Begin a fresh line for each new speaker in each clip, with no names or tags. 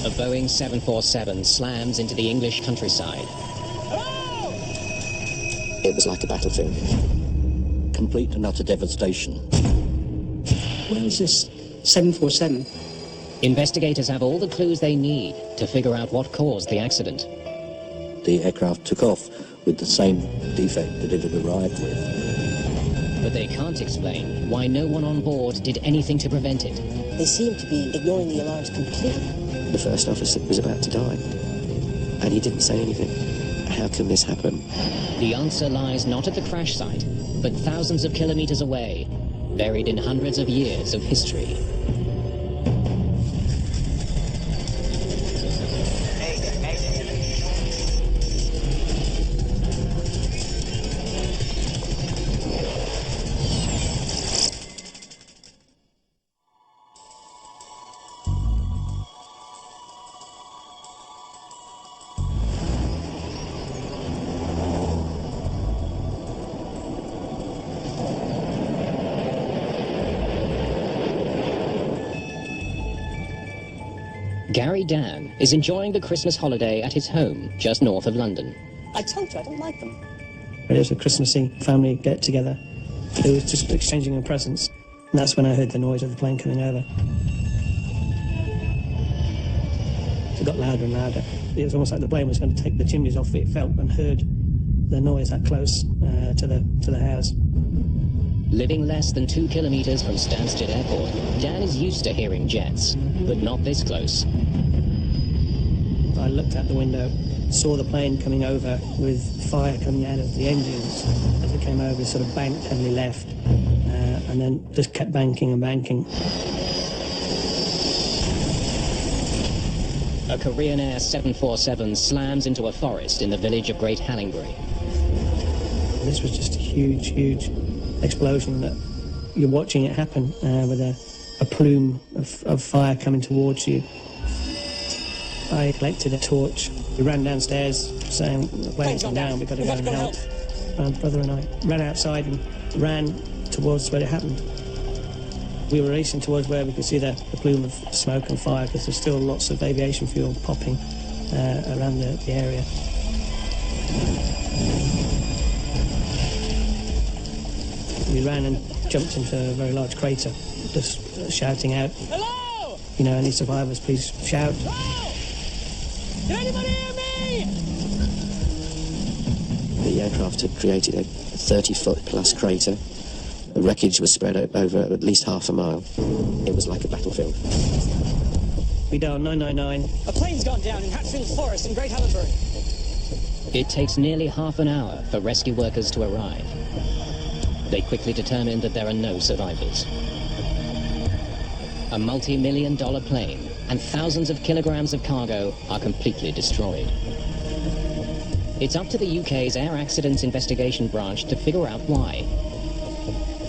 A Boeing 747 slams into the English countryside.
It was like a battlefield. Complete and utter devastation.
Where was this 747?
Investigators have all the clues they need to figure out what caused the accident.
The aircraft took off with the same defect that it had arrived with.
But they can't explain why no one on board did anything to prevent it.
They seem to be ignoring the alarms completely.
The first officer was about to die, and he didn't say anything. How can this happen?
The answer lies not at the crash site, but thousands of kilometers away, buried in hundreds of years of history. Gary Dan is enjoying the Christmas holiday at his home just north of London.
I told you I don't like them.
It was a Christmassy family get-together. It was just exchanging presents. And that's when I heard the noise of the plane coming over. It got louder and louder. It was almost like the plane was going to take the chimneys off. It felt and heard the noise that close to the house.
Living less than 2 kilometers from Stansted Airport, Dan is used to hearing jets, but not this close.
I looked out the window, saw the plane coming over with fire coming out of the engines. As it came over, it sort of banked heavily left, and then just kept banking and banking.
A Korean Air 747 slams into a forest in the village of Great Hallingbury.
This was just a huge, huge explosion that you're watching it happen with a plume of fire coming towards you. I collected a torch. We ran downstairs saying, the plane's gone down, we've got to go and help. My brother and I ran outside and ran towards where it happened. We were racing towards where we could see the plume of smoke and fire, because there's still lots of aviation fuel popping around the area. We ran and jumped into a very large crater, just shouting out, "Hello! You know, any survivors, please shout." Hello! Can anybody hear me?
The aircraft had created a 30-foot plus crater. The wreckage was spread over at least half a mile. It was like a battlefield.
We dialed 999.
A plane's gone down in Hatfield Forest in Great Hallingbury.
It takes nearly half an hour for rescue workers to arrive. They quickly determine that there are no survivors. A multi-million-dollar plane and thousands of kilograms of cargo are completely destroyed. It's up to the UK's Air Accidents Investigation Branch to figure out why.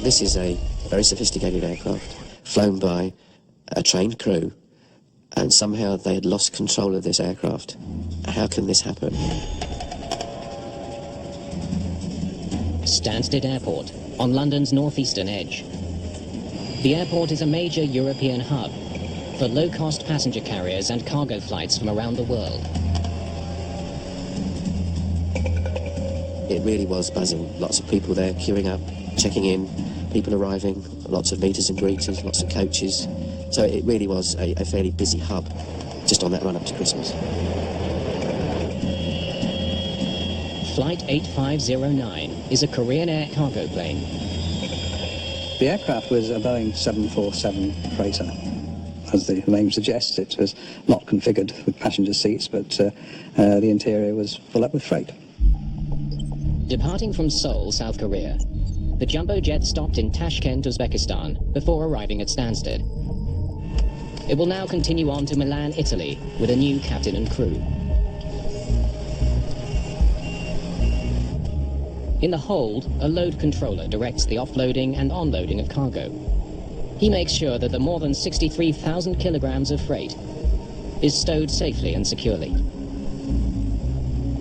This is a very sophisticated aircraft, flown by a trained crew, and somehow they had lost control of this aircraft. How can this happen?
Stansted Airport, on London's northeastern edge. The airport is a major European hub for low-cost passenger carriers and cargo flights from around the world.
It really was buzzing. Lots of people there queuing up, checking in, people arriving, lots of meeters and greeters, lots of coaches. So it really was a fairly busy hub just on that run up to Christmas.
Flight 8509 is a Korean Air cargo plane.
The aircraft was a Boeing 747 freighter. As the name suggests, it was not configured with passenger seats, but the interior was full up with freight.
Departing from Seoul, South Korea, the jumbo jet stopped in Tashkent, Uzbekistan, before arriving at Stansted. It will now continue on to Milan, Italy, with a new captain and crew. In the hold, a load controller directs the offloading and onloading of cargo. He makes sure that the more than 63,000 kilograms of freight is stowed safely and securely.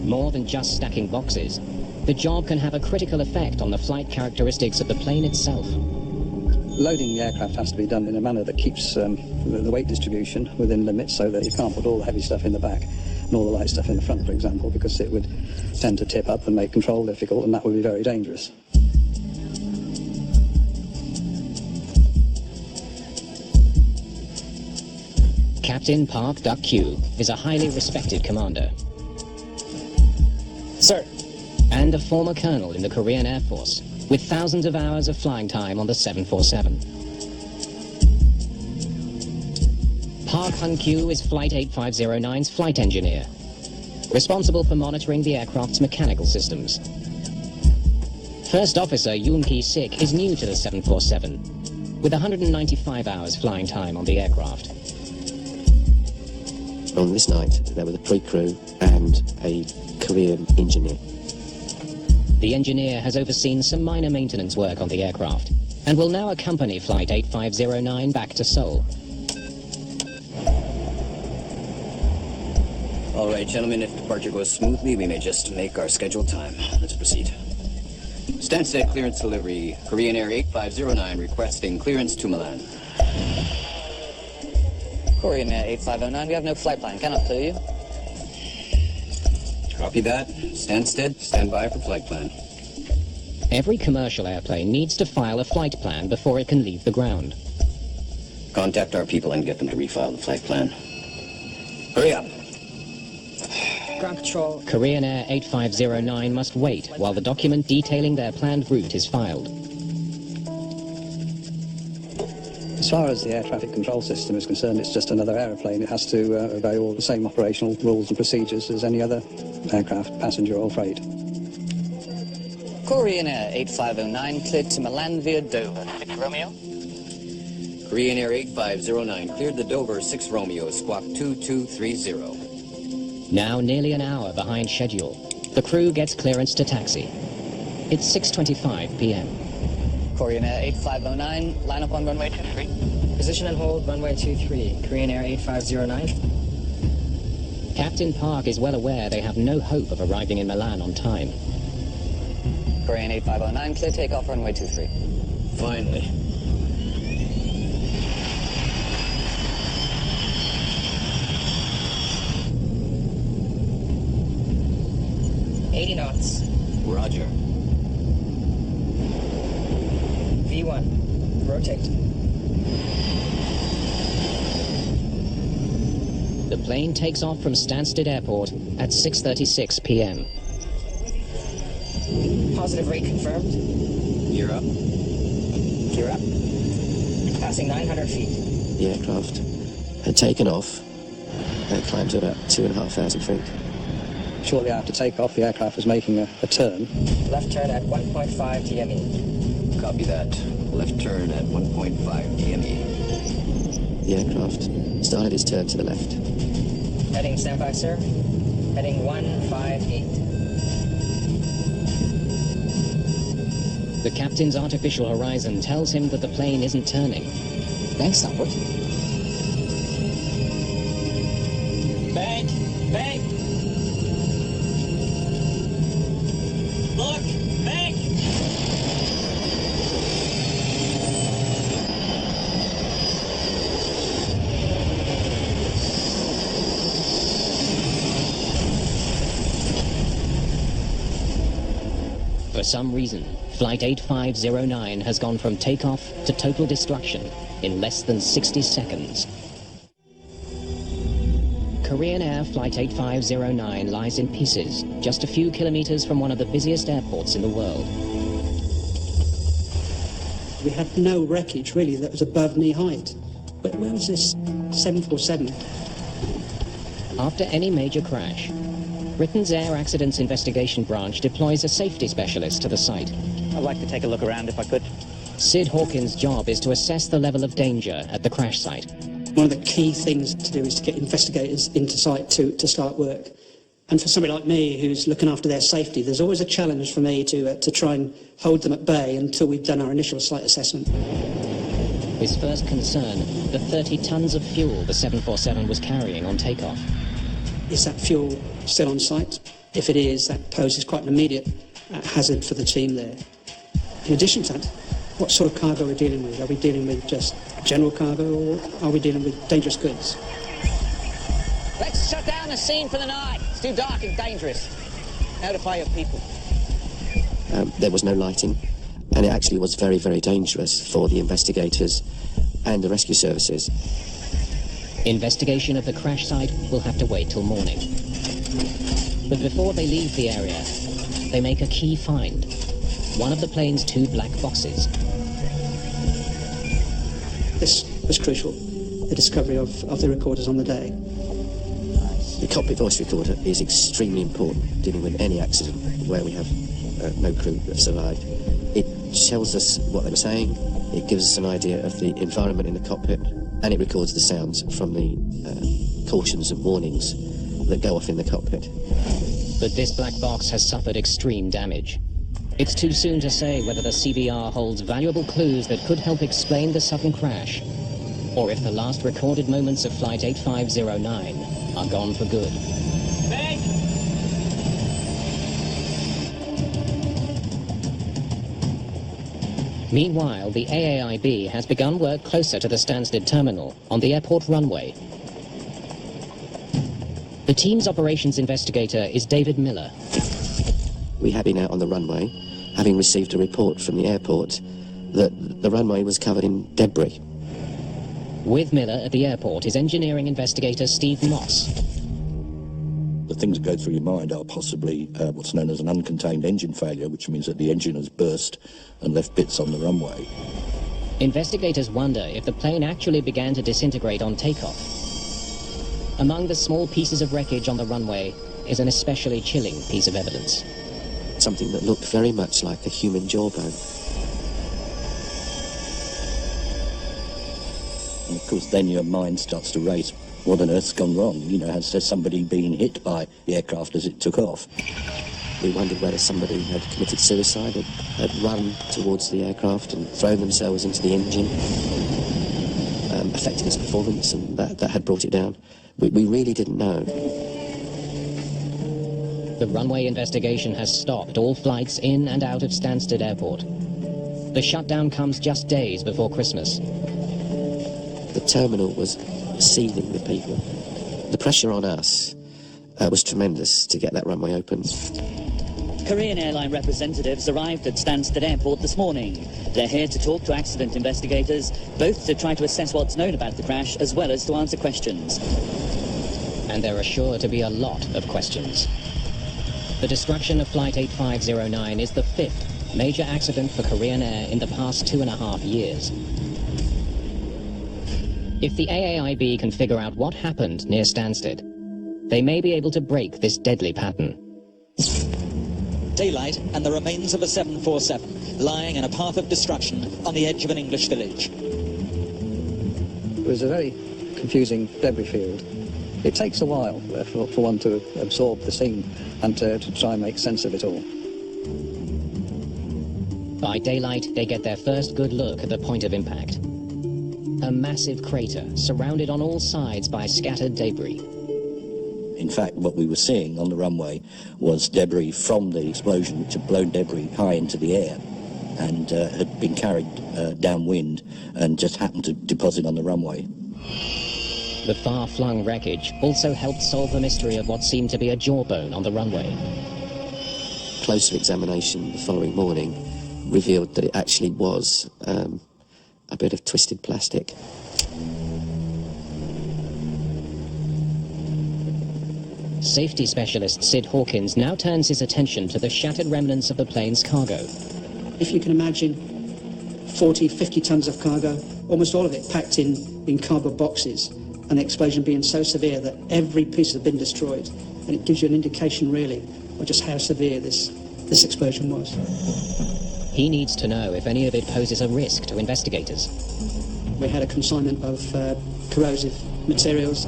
More than just stacking boxes, the job can have a critical effect on the flight characteristics of the plane itself.
Loading the aircraft has to be done in a manner that keeps the weight distribution within limits, so that you can't put all the heavy stuff in the back and all the light stuff in the front, for example, because it would tend to tip up and make control difficult, and that would be very dangerous.
Captain Park Duck-Q is a highly respected commander.
Sir.
And a former colonel in the Korean Air Force, with thousands of hours of flying time on the 747. Park Hun-Kyu is Flight 8509's flight engineer, responsible for monitoring the aircraft's mechanical systems. First Officer Yoon Ki-sik is new to the 747, with 195 hours flying time on the aircraft.
On this night, there were the pre-crew and a Korean engineer.
The engineer has overseen some minor maintenance work on the aircraft and will now accompany Flight 8509 back to Seoul.
All right, gentlemen, if departure goes smoothly, we may just make our scheduled time. Let's proceed. Stansted clearance delivery, Korean Air 8509 requesting clearance to Milan.
Korean Air 8509, we have no flight plan. Cannot clear you.
Copy that. Stansted, stand by for flight plan.
Every commercial airplane needs to file a flight plan before it can leave the ground.
Contact our people and get them to refile the flight plan. Hurry up.
Ground control.
Korean Air 8509 must wait while the document detailing their planned route is filed.
As far as the air traffic control system is concerned, it's just another aeroplane. It has to obey all the same operational rules and procedures as any other aircraft, passenger or freight.
Korean Air 8509, cleared to Milan via Dover. 6 Romeo.
Korean Air 8509 cleared the Dover 6 Romeo, squawk 2230.
Now nearly an hour behind schedule, the crew gets clearance to taxi. It's 6:25 p.m.
Korean Air 8509, line up on runway 23.
Position and hold, runway 23. Korean Air 8509.
Captain Park is well aware they have no hope of arriving in Milan on time.
Korean 8509, clear takeoff, runway 23.
Finally.
knots.
Roger.
V1. Rotate.
The plane takes off from Stansted Airport at 6:36 p.m.
Positive rate confirmed.
Gear up.
Gear up. Passing 900 feet.
The aircraft had taken off and climbed to about 2,500 feet.
Shortly after takeoff, the aircraft was making a turn.
Left turn at 1.5 DME.
Copy that. Left turn at 1.5 DME.
The aircraft started its turn to the left.
Heading standby, sir. Heading 158.
The captain's artificial horizon tells him that the plane isn't turning.
Bank upward. Bank! Bank! Look! Bank!
For some reason, Flight 8509 has gone from takeoff to total destruction in less than 60 seconds. Korean Air Flight 8509 lies in pieces, just a few kilometers from one of the busiest airports in the world.
We had no wreckage, really, that was above knee height. But where was this 747?
After any major crash, Britain's Air Accidents Investigation Branch deploys a safety specialist to the site.
I'd like to take a look around if I could.
Sid Hawkins' job is to assess the level of danger at the crash site.
One of the key things to do is to get investigators into site to start work. And for somebody like me who's looking after their safety, there's always a challenge for me to try and hold them at bay until we've done our initial site assessment.
His first concern, the 30 tons of fuel the 747 was carrying on takeoff.
Is that fuel still on site? If it is, that poses quite an immediate hazard for the team there. In addition to that,
what sort of cargo we're dealing with. Are we dealing with just general cargo, or are we dealing with dangerous goods?
Let's shut down the scene for the night. It's too dark and dangerous. Notify your people.
There was no lighting, and it actually was very, very dangerous for the investigators and the rescue services.
Investigation of the crash site will have to wait till morning. But before they leave the area, they make a key find. One of the plane's 2 black boxes.
This was crucial, the discovery of the recorders on the day.
The cockpit voice recorder is extremely important dealing with any accident where we have no crew that survived. It tells us what they were saying, it gives us an idea of the environment in the cockpit, and it records the sounds from the cautions and warnings that go off in the cockpit.
But this black box has suffered extreme damage. It's too soon to say whether the CVR holds valuable clues that could help explain the sudden crash, or if the last recorded moments of Flight 8509 are gone for good.
Meg!
Meanwhile, the AAIB has begun work closer to the Stansted terminal on the airport runway. The team's operations investigator is David Miller.
We had been out on the runway, having received a report from the airport that the runway was covered in debris.
With Miller at the airport is engineering investigator Steve Moss.
The things that go through your mind are possibly what's known as an uncontained engine failure, which means that the engine has burst and left bits on the runway.
Investigators wonder if the plane actually began to disintegrate on takeoff. Among the small pieces of wreckage on the runway is an especially chilling piece of evidence.
Something that looked very much like a human jawbone.
And of course then your mind starts to race. What on earth's gone wrong? You know, has somebody been hit by the aircraft as it took off?
We wondered whether somebody had committed suicide, had run towards the aircraft and thrown themselves into the engine, affecting its performance, and that had brought it down. We really didn't know.
The runway investigation has stopped all flights in and out of Stansted Airport. The shutdown comes just days before Christmas.
The terminal was seething with people. The pressure on us was tremendous to get that runway open.
Korean airline representatives arrived at Stansted Airport this morning. They're here to talk to accident investigators, both to try to assess what's known about the crash, as well as to answer questions.
And there are sure to be a lot of questions. The destruction of Flight 8509 is the 5th major accident for Korean Air in the past 2.5 years. If the AAIB can figure out what happened near Stansted, they may be able to break this deadly pattern.
Daylight and the remains of a 747 lying in a path of destruction on the edge of an English village.
It was a very confusing debris field. It takes a while for one to absorb the scene and to try and make sense of it all.
By daylight, they get their first good look at the point of impact. A massive crater surrounded on all sides by scattered debris.
In fact, what we were seeing on the runway was debris from the explosion, which had blown debris high into the air and had been carried downwind and just happened to deposit on the runway.
The far-flung wreckage also helped solve the mystery of what seemed to be a jawbone on the runway.
Closer examination the following morning revealed that it actually was a bit of twisted plastic.
Safety specialist Sid Hawkins now turns his attention to the shattered remnants of the plane's cargo.
If you can imagine 40, 50 tons of cargo, almost all of it packed in cardboard boxes, and the explosion being so severe that every piece has been destroyed. And it gives you an indication, really, of just how severe this explosion was.
He needs to know if any of it poses a risk to investigators.
We had a consignment of corrosive materials.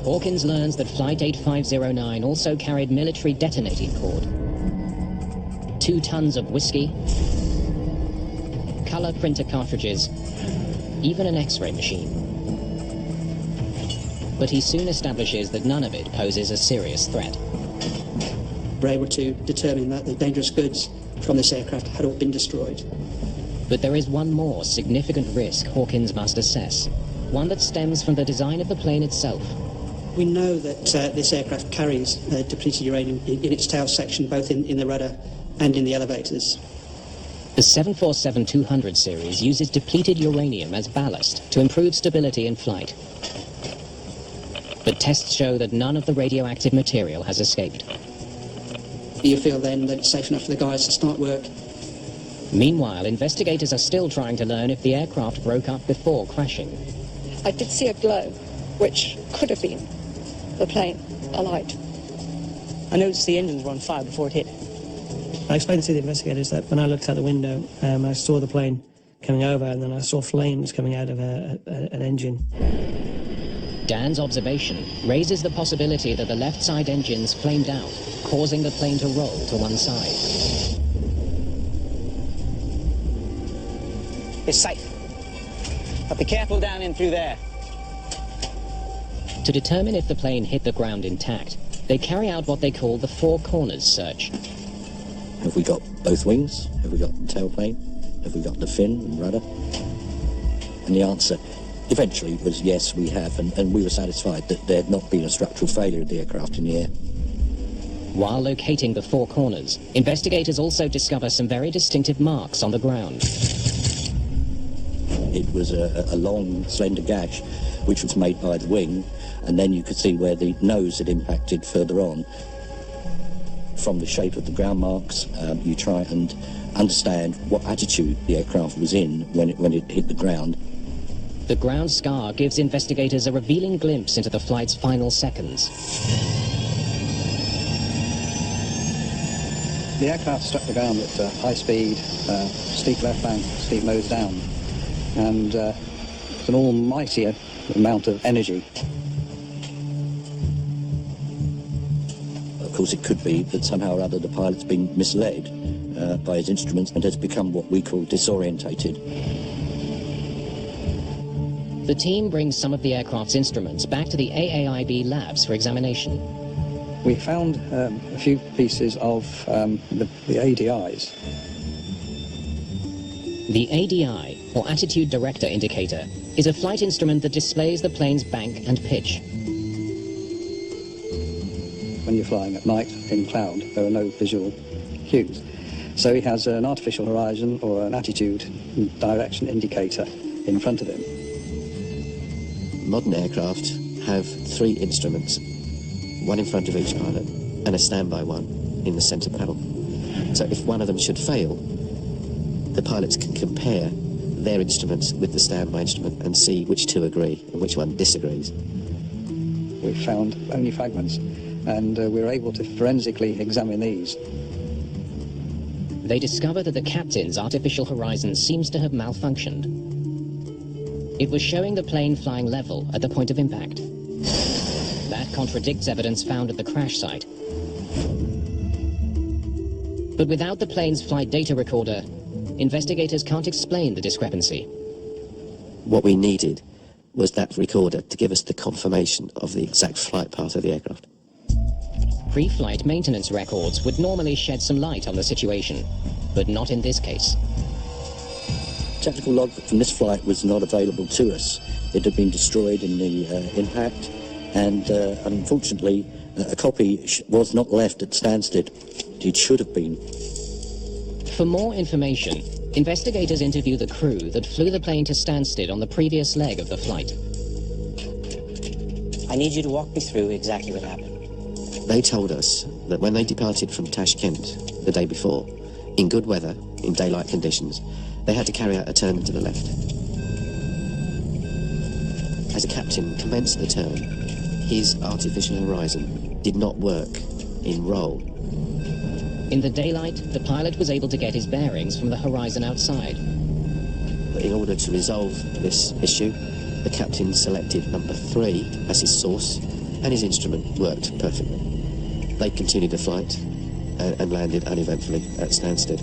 Hawkins learns that Flight 8509 also carried military detonating cord, 2 tons of whiskey, color printer cartridges, even an X-ray machine. But he soon establishes that none of it poses a serious threat.
We're able to determine that the dangerous goods from this aircraft had all been destroyed.
But there is one more significant risk Hawkins must assess, one that stems from the design of the plane itself.
We know that this aircraft carries depleted uranium in its tail section, both in the rudder and in the elevators.
The 747-200 series uses depleted uranium as ballast to improve stability in flight. But tests show that none of the radioactive material has escaped.
Do you feel then that it's safe enough for the guys to start work?
Meanwhile, investigators are still trying to learn if the aircraft broke up before crashing.
I did see a glow, which could have been the plane alight.
I noticed the engines were on fire before it hit.
I explained to the investigators that when I looked out the window, I saw the plane coming over, and then I saw flames coming out of an engine.
Dan's observation raises the possibility that the left side engines flamed out, causing the plane to roll to one side.
It's safe. But be careful down in through there.
To determine if the plane hit the ground intact, they carry out what they call the four corners search.
Have we got both wings? Have we got the tailplane? Have we got the fin and rudder? And the answer eventually was yes, we have, and we were satisfied that there had not been a structural failure of the aircraft in the air.
While locating the four corners, investigators also discover some very distinctive marks on the ground.
It was a long, slender gash which was made by the wing, and then you could see where the nose had impacted further on. From the shape of the ground marks, you try and understand what attitude the aircraft was in when it hit the ground.
The ground scar gives investigators a revealing glimpse into the flight's final seconds.
The aircraft struck the ground at high speed, steep left bank, steep nose down, and it's an almighty amount of energy.
Of course, it could be that somehow or other the pilot's been misled by his instruments and has become what we call disorientated.
The team brings some of the aircraft's instruments back to the AAIB labs for examination.
We found a few pieces of the ADIs.
The ADI, or Attitude Director Indicator, is a flight instrument that displays the plane's bank and pitch.
When you're flying at night in cloud, there are no visual cues. So he has an artificial horizon or an attitude direction indicator in front of him.
Modern aircraft have three instruments, one in front of each pilot and a standby one in the centre panel. So if one of them should fail, the pilots can compare their instruments with the standby instrument and see which two agree and which one disagrees.
We found only fragments, and we were able to forensically examine these.
They discover that the captain's artificial horizon seems to have malfunctioned. It was showing the plane flying level at the point of impact. That contradicts evidence found at the crash site. But without the plane's flight data recorder, investigators can't explain the discrepancy.
What we needed was that recorder to give us the confirmation of the exact flight path of the aircraft.
Pre-flight maintenance records would normally shed some light on the situation, but not in this case.
Technical log from this flight was not available to us. It had been destroyed in the impact, and unfortunately a copy was not left at Stansted. It should have been.
For more information, investigators interview the crew that flew the plane to Stansted on the previous leg of the flight.
I need you to walk me through exactly what happened.
They told us that when they departed from Tashkent the day before, in good weather, in daylight conditions, they had to carry out a turn to the left. As a captain commenced the turn, his artificial horizon did not work in roll.
In the daylight, the pilot was able to get his bearings from the horizon outside.
But in order to resolve this issue, the captain selected number 3 as his source, and his instrument worked perfectly. They continued the flight and landed uneventfully at Stansted.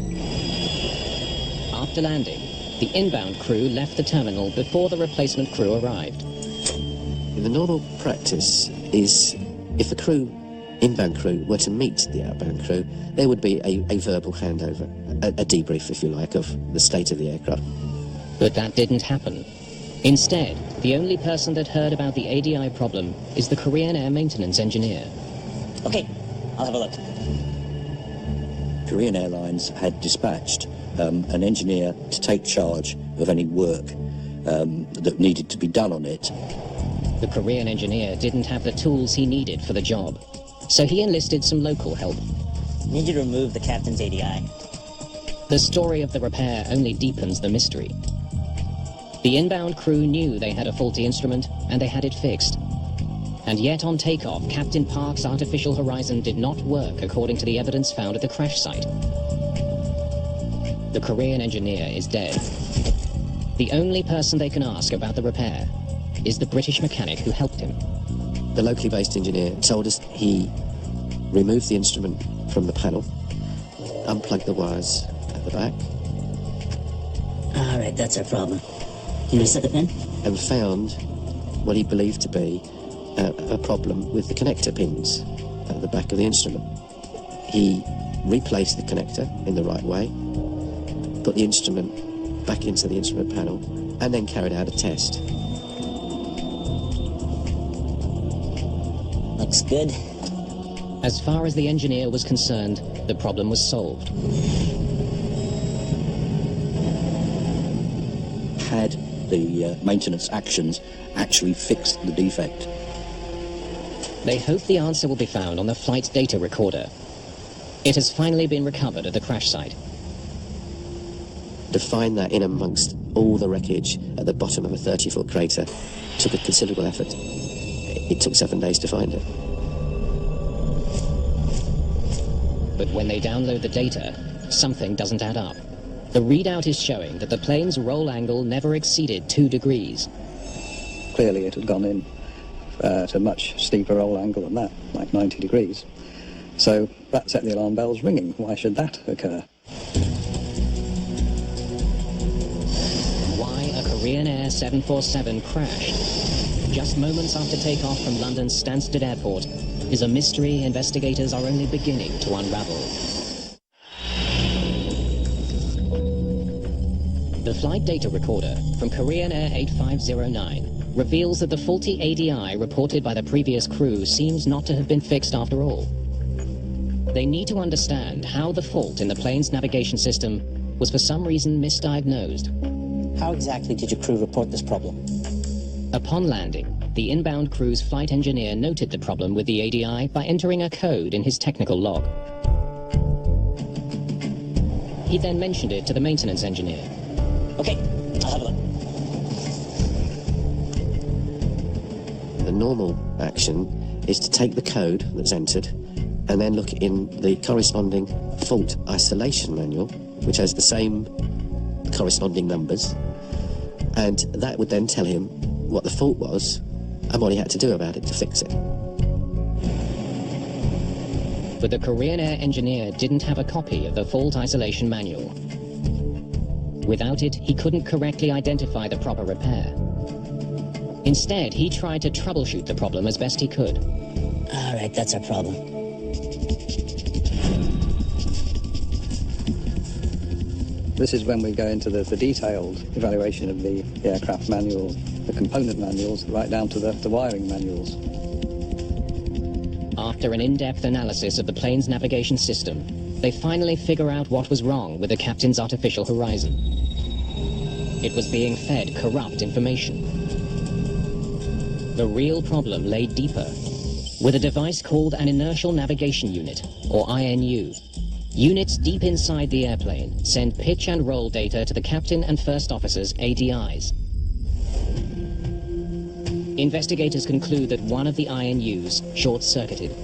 After landing, the inbound crew left the terminal before the replacement crew arrived.
The normal practice is if the crew inbound crew were to meet the outbound crew, there would be a verbal handover, a debrief, if you like, of the state of the aircraft.
But that didn't happen. Instead, the only person that heard about the ADI problem is the Korean Air maintenance engineer.
Okay, I'll have a look.
Korean Airlines had dispatched an engineer to take charge of any work that needed to be done on it.
The Korean engineer didn't have the tools he needed for the job, so he enlisted some local help.
Need you to remove the captain's ADI.
The story of the repair only deepens the mystery. The inbound crew knew they had a faulty instrument, and they had it fixed. And yet on takeoff, Captain Park's artificial horizon did not work according to the evidence found at the crash site. The Korean engineer is dead. The only person they can ask about the repair is the British mechanic who helped him.
The locally based engineer told us he removed the instrument from the panel, unplugged the wires at the back.
All right, that's our problem. Can you set the pin?
And found what he believed to be a problem with the connector pins at the back of the instrument. He replaced the connector in the right way, put the instrument back into the instrument panel, and then carried out a test.
Looks good.
As far as the engineer was concerned, the problem was solved.
Had the maintenance actions actually fixed the defect?
They hope the answer will be found on the flight data recorder. It has finally been recovered at the crash site.
To find that in amongst all the wreckage at the bottom of a 30-foot crater took a considerable effort. It took 7 days to find it.
But when they download the data, something doesn't add up. The readout is showing that the plane's roll angle never exceeded 2 degrees.
Clearly it had gone in at a much steeper roll angle than that, like 90 degrees. So that set the alarm bells ringing. Why should that occur?
Why a Korean Air 747 crashed just moments after takeoff from London's Stansted Airport is a mystery investigators are only beginning to unravel. The flight data recorder from Korean Air 8509 reveals that the faulty ADI reported by the previous crew seems not to have been fixed after all. They need to understand how the fault in the plane's navigation system was for some reason misdiagnosed.
How exactly did your crew report this problem?
Upon landing, the inbound crew's flight engineer noted the problem with the ADI by entering a code in his technical log. He then mentioned it to the maintenance engineer.
Okay, I'll have a look.
The normal action is to take the code that's entered and then look in the corresponding fault isolation manual, which has the same corresponding numbers, and that would then tell him what the fault was and what he had to do about it to fix it.
But the Korean Air engineer didn't have a copy of the fault isolation manual. Without it, he couldn't correctly identify the proper repair. Instead, he tried to troubleshoot the problem as best he could.
All right, that's our problem.
This is when we go into the detailed evaluation of the aircraft manual, the component manuals, right down to the wiring manuals.
After an in-depth analysis of the plane's navigation system, they finally figure out what was wrong with the captain's artificial horizon. It was being fed corrupt information. The real problem lay deeper, with a device called an inertial navigation unit, or INU. Units deep inside the airplane send pitch and roll data to the captain and first officer's ADIs. Investigators conclude that one of the INUs short-circuited.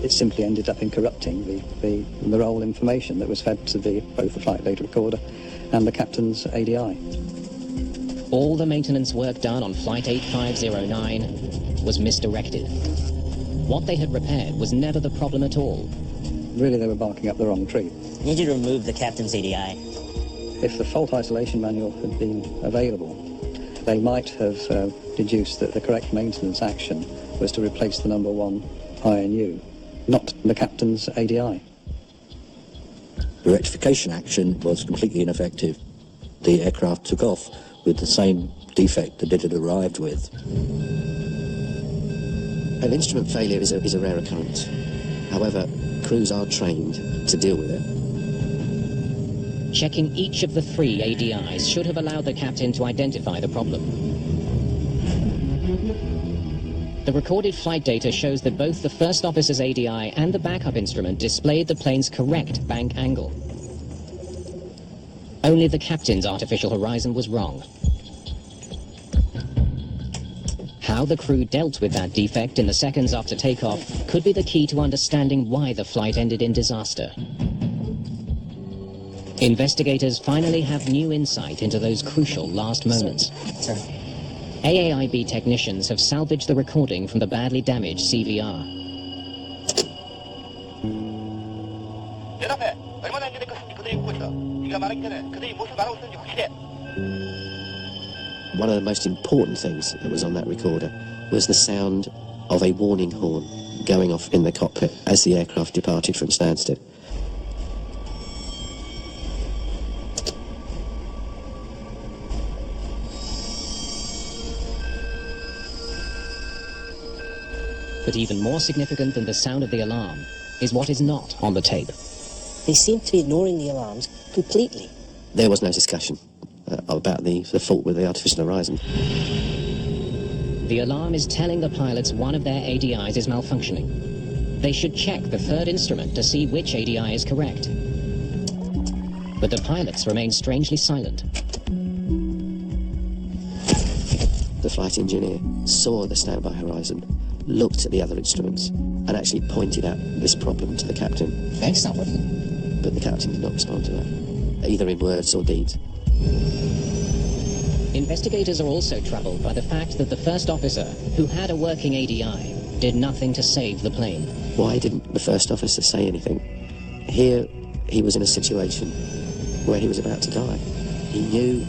It simply ended up in corrupting the roll information that was fed to both the flight data recorder and the captain's ADI.
All the maintenance work done on Flight 8509 was misdirected. What they had repaired was never the problem at all.
Really, they were barking up the wrong tree.
Need you to remove the captain's ADI.
If the fault isolation manual had been available, they might have deduced that the correct maintenance action was to replace the number 1 INU, not the captain's ADI.
The rectification action was completely ineffective. The aircraft took off with the same defect that it had arrived with.
An instrument failure is a rare occurrence. However, crews are trained to deal with it.
Checking each of the 3 ADIs should have allowed the captain to identify the problem. The recorded flight data shows that both the first officer's ADI and the backup instrument displayed the plane's correct bank angle. Only the captain's artificial horizon was wrong. How the crew dealt with that defect in the seconds after takeoff could be the key to understanding why the flight ended in disaster. Investigators finally have new insight into those crucial last moments.
Sir.
AAIB technicians have salvaged the recording from the badly damaged CVR.
One of the most important things that was on that recorder was the sound of a warning horn going off in the cockpit as the aircraft departed from Stansted.
But even more significant than the sound of the alarm is what is not on the tape.
They seem to be ignoring the alarms completely.
There was no discussion about the fault with the artificial horizon.
The alarm is telling the pilots one of their ADIs is malfunctioning. They should check the 3rd instrument to see which ADI is correct. But the pilots remain strangely silent.
The flight engineer saw the standby horizon, looked at the other instruments, and actually pointed out this problem to the captain.
Bank's not working.
But the captain did not respond to that, either in words or deeds.
Investigators are also troubled by the fact that the first officer, who had a working ADI, did nothing to save the plane.
Why didn't the first officer say anything? Here, he was in a situation where he was about to die. He knew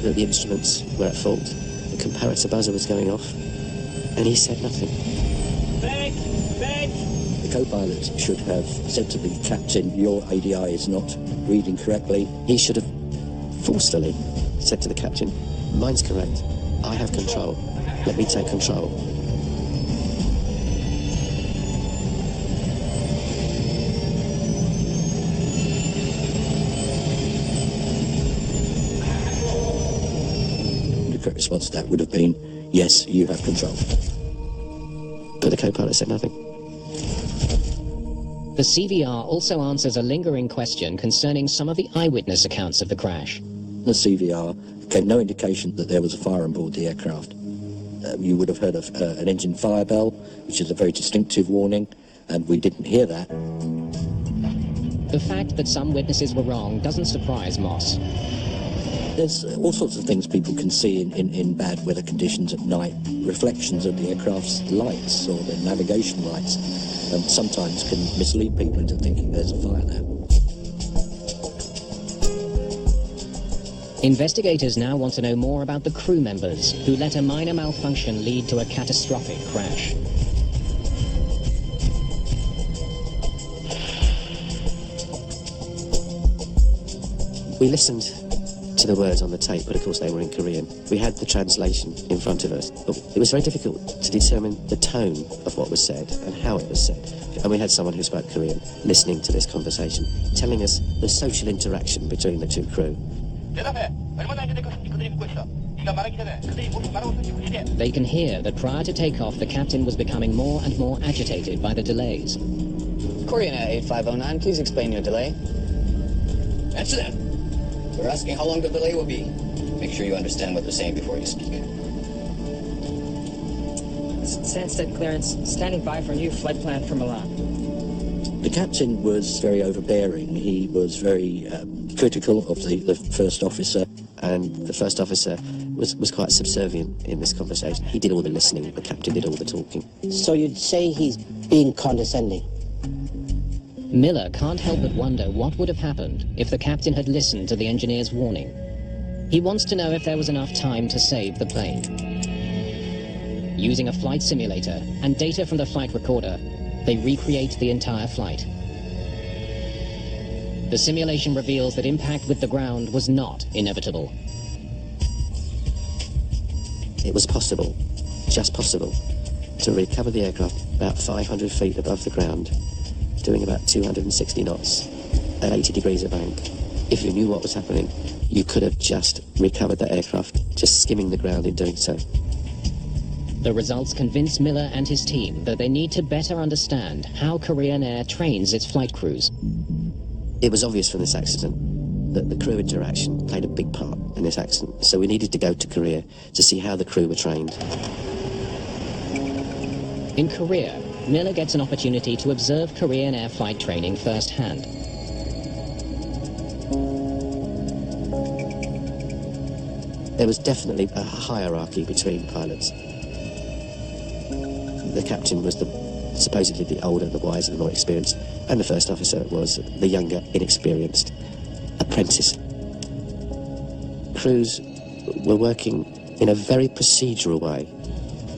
that the instruments were at fault, the comparator buzzer was going off, and he said nothing.
Bank! Bank!
The co-pilot should have said to the captain, your ADI is not reading correctly.
He should have forcefully said to the captain, mine's correct, I have control, let me take control.
The correct response to that would have been, yes, you have control.
But the co-pilot said nothing.
The CVR also answers a lingering question concerning some of the eyewitness accounts of the crash.
The CVR gave no indication that there was a fire on board the aircraft. You would have heard of an engine fire bell, which is a very distinctive warning, and we didn't hear that.
The fact that some witnesses were wrong doesn't surprise Moss.
There's all sorts of things people can see in bad weather conditions at night, reflections of the aircraft's lights or the navigation lights, and sometimes can mislead people into thinking there's a fire there.
Investigators now want to know more about the crew members who let a minor malfunction lead to a catastrophic crash.
We listened to the words on the tape, but of course they were in Korean. We had the translation in front of us, but it was very difficult to determine the tone of what was said and how it was said. And we had someone who spoke Korean listening to this conversation, telling us the social interaction between the two crew.
They can hear that prior to takeoff, the captain was becoming more and more agitated by the delays.
Korean Air 8509, please explain your delay.
Answer that. We're asking how long the delay will be. Make sure you understand what they're saying before you speak.
Stansted clearance, standing by for new flight plan for Milan.
The captain was very overbearing. He was very critical of the first officer.
And the first officer was quite subservient in this conversation. He did all the listening, the captain did all the talking.
So you'd say he's being condescending?
Miller can't help but wonder what would have happened if the captain had listened to the engineer's warning. He wants to know if there was enough time to save the plane. Using a flight simulator and data from the flight recorder, They recreate the entire flight. The simulation reveals that impact with the ground was not inevitable.
It was possible, just possible, to recover the aircraft about 500 feet above the ground, doing about 260 knots at 80 degrees of bank. If you knew what was happening, you could have just recovered that aircraft, just skimming the ground in doing so.
The results convince Miller and his team that they need to better understand how Korean Air trains its flight crews.
It was obvious from this accident that the crew interaction played a big part in this accident, so we needed to go to Korea to see how the crew were trained.
In Korea, Miller gets an opportunity to observe Korean Air flight training firsthand.
There was definitely a hierarchy between pilots. The captain was supposedly the older, the wiser, the more experienced, and the first officer was the younger, inexperienced apprentice. Crews were working in a very procedural way.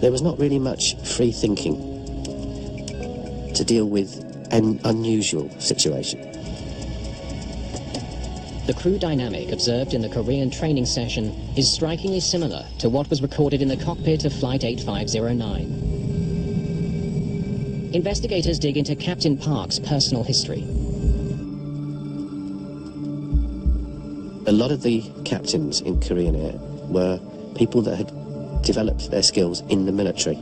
There was not really much free thinking to deal with an unusual situation.
The crew dynamic observed in the Korean training session is strikingly similar to what was recorded in the cockpit of Flight 8509. Investigators dig into Captain Park's personal history.
A lot of the captains in Korean Air were people that had developed their skills in the military.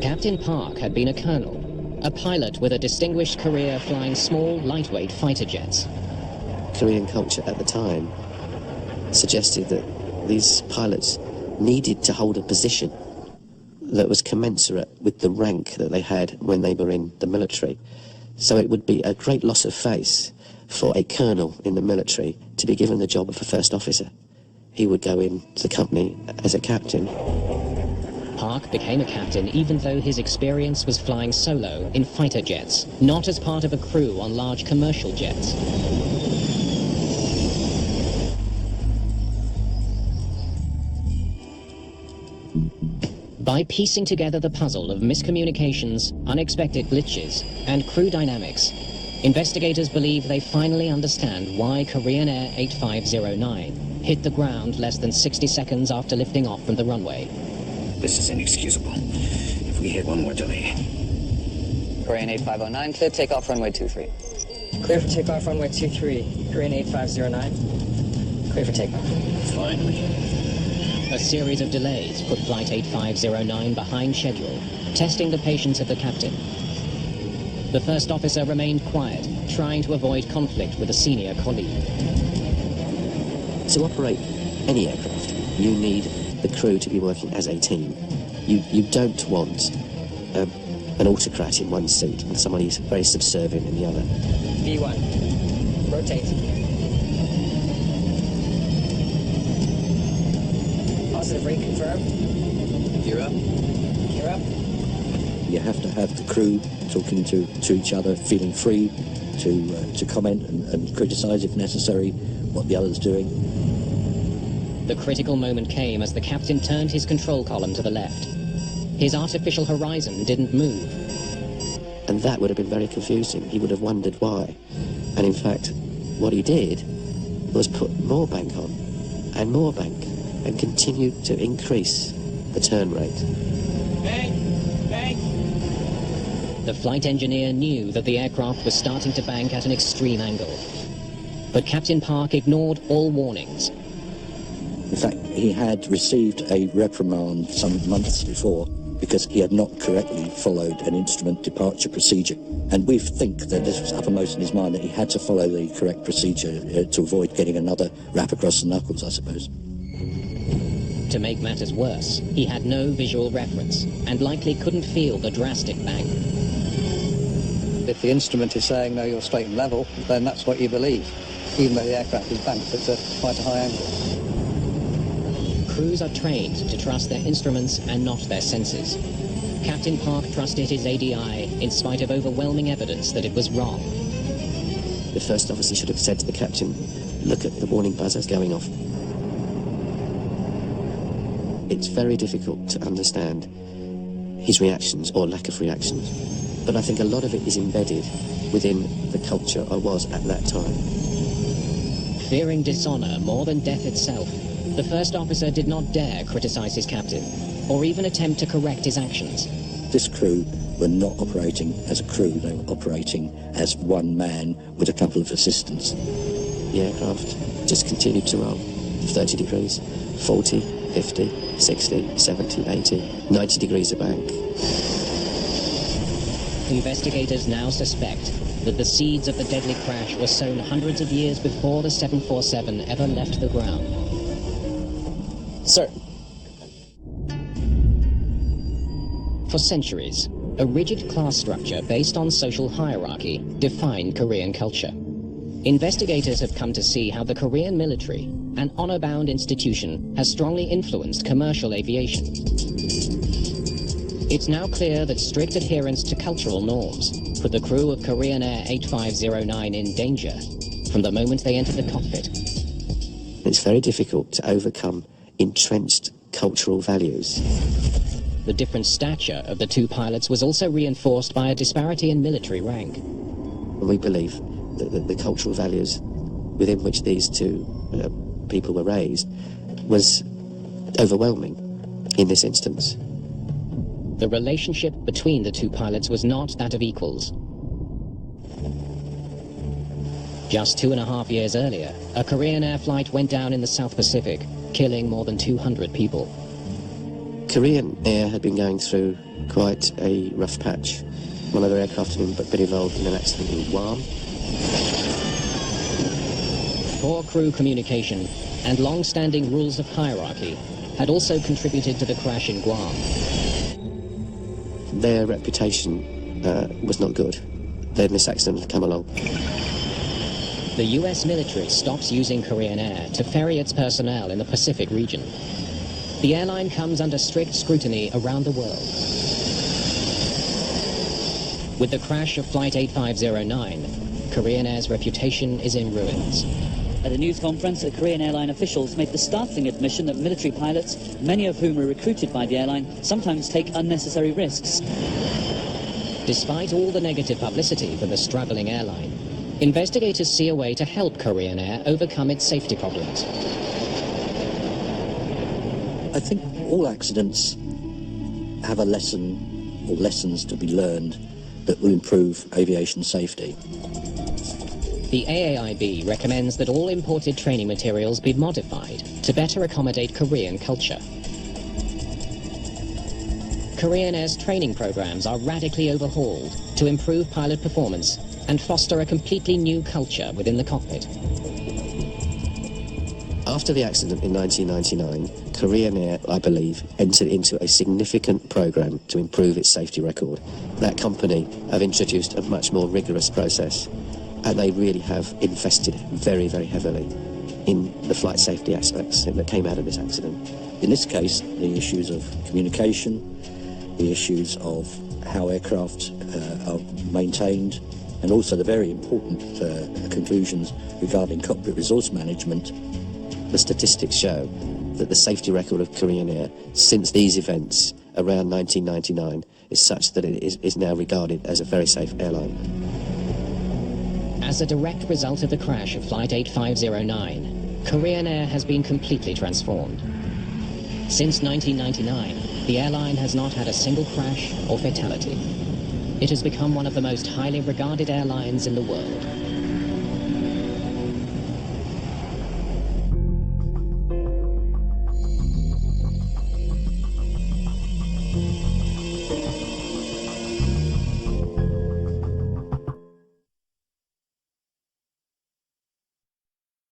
Captain Park had been a colonel, a pilot with a distinguished career flying small, lightweight fighter jets.
Korean culture at the time suggested that these pilots needed to hold a position that was commensurate with the rank that they had when they were in the military. So it would be a great loss of face for a colonel in the military to be given the job of a first officer. He would go into the company as a captain.
Park became a captain even though his experience was flying solo in fighter jets, not as part of a crew on large commercial jets. By piecing together the puzzle of miscommunications, unexpected glitches, and crew dynamics, investigators believe they finally understand why Korean Air 8509 hit the ground less than 60 seconds after lifting off from the runway.
This is inexcusable. If we hit one more delay.
Korean 8509, clear takeoff runway 23. Clear for takeoff runway 23. Korean 8509, clear for takeoff.
Finally.
A series of delays put Flight 8509 behind schedule, testing the patience of the captain. The first officer remained quiet, trying to avoid conflict with a senior colleague.
To operate any aircraft, you need the crew to be working as a team. You don't want an autocrat in one seat and somebody who's very subservient in the other.
B1, rotate. Positive reconfirm.
Gear up.
Gear up.
You have to have the crew talking to each other, feeling free to comment and criticise if necessary what the other's doing.
The critical moment came as the captain turned his control column to the left. His artificial horizon didn't move.
And that would have been very confusing. He would have wondered why. And in fact, what he did was put more bank on and more bank and continued to increase the turn rate.
Bank! Bank!
The flight engineer knew that the aircraft was starting to bank at an extreme angle. But Captain Park ignored all warnings.
In fact, he had received a reprimand some months before because he had not correctly followed an instrument departure procedure. And we think that this was uppermost in his mind, that he had to follow the correct procedure to avoid getting another rap across the knuckles, I suppose.
To make matters worse, he had no visual reference and likely couldn't feel the drastic bank.
If the instrument is saying, no, you're straight and level, then that's what you believe, even though the aircraft is banked at quite a high angle.
Crews are trained to trust their instruments and not their senses. Captain Park trusted his ADI in spite of overwhelming evidence that it was wrong.
The first officer should have said to the captain, look at the warning buzzers going off. It's very difficult to understand his reactions or lack of reactions. But I think a lot of it is embedded within the culture I was at that time.
Fearing dishonour more than death itself, the first officer did not dare criticise his captain, or even attempt to correct his actions.
This crew were not operating as a crew, they were operating as one man with a couple of assistants.
The aircraft just continued to roll, 30 degrees, 40, 50, 60, 70, 80, 90 degrees a bank.
Investigators now suspect that the seeds of the deadly crash were sown hundreds of years before the 747 ever left the ground.
Sir.
For centuries, a rigid class structure based on social hierarchy defined Korean culture. Investigators have come to see how the Korean military, an honor-bound institution, has strongly influenced commercial aviation. It's now clear that strict adherence to cultural norms put the crew of Korean Air 8509 in danger from the moment they entered the cockpit.
It's very difficult to overcome entrenched cultural values.
The different stature of the two pilots was also reinforced by a disparity in military rank.
And we believe that the cultural values within which these two people were raised was overwhelming in this instance.
The relationship between the two pilots was not that of equals. Just 2.5 years earlier, a Korean Air flight went down in the South Pacific, killing more than 200 people.
Korean Air had been going through quite a rough patch. One of their aircraft had been involved in an accident in Guam.
Poor crew communication and long-standing rules of hierarchy had also contributed to the crash in Guam.
Their reputation was not good. Then this accident had come along.
The US military stops using Korean Air to ferry its personnel in the Pacific region. The airline comes under strict scrutiny around the world. With the crash of Flight 8509, Korean Air's reputation is in ruins.
At a news conference, Korean airline officials made the startling admission that military pilots, many of whom were recruited by the airline, sometimes take unnecessary risks.
Despite all the negative publicity for the struggling airline, investigators see a way to help Korean Air overcome its safety problems.
I think all accidents have a lesson or lessons to be learned that will improve aviation safety.
The AAIB recommends that all imported training materials be modified to better accommodate Korean culture. Korean Air's training programs are radically overhauled to improve pilot performance and foster a completely new culture within the cockpit.
After the accident in 1999, Korean Air, I believe, entered into a significant program to improve its safety record. That company have introduced a much more rigorous process, and they really have invested very, very heavily in the flight safety aspects that came out of this accident.
In this case, the issues of communication, the issues of how aircraft are maintained, and also the very important conclusions regarding cockpit resource management.
The statistics show that the safety record of Korean Air since these events around 1999 is such that it is now regarded as a very safe airline.
As a direct result of the crash of Flight 8509, Korean Air has been completely transformed. Since 1999, the airline has not had a single crash or fatality. It has become one of the most highly regarded airlines in the world.